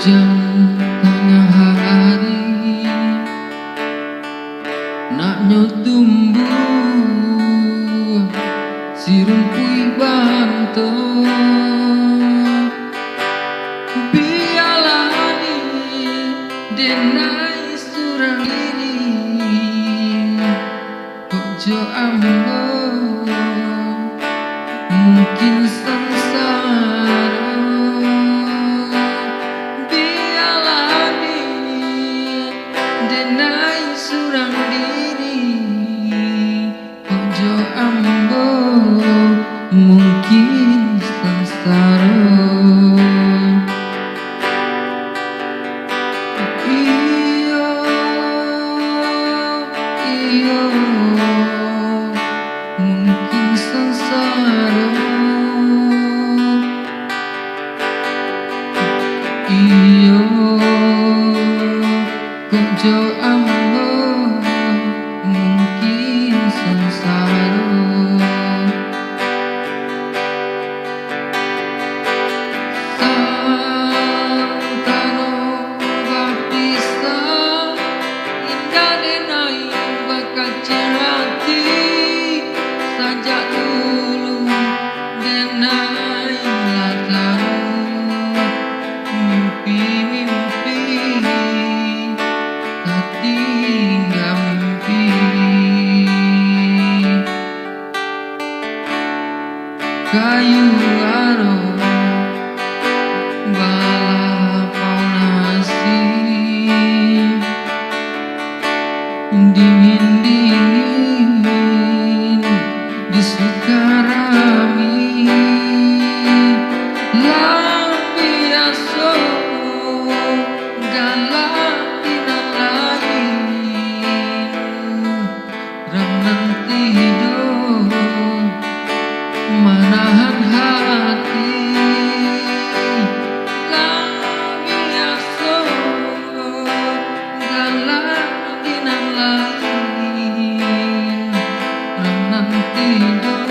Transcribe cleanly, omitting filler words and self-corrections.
Hujan tengah hari naknyo tumbuh sirumpui banto bialani denai surang diri ojo ambo mungkin sengsara bialani denai surang diri ojo ambo mungkin sengsara. Iyo mungkin sengsara. Iyo ojo ambo mungkin sengsara. Kayu aro bala paunasi dingin-dingin di Sukarami lampiaso galak tinan lain remen tidur manahan hati lampiaso galak tinan lain remen tidur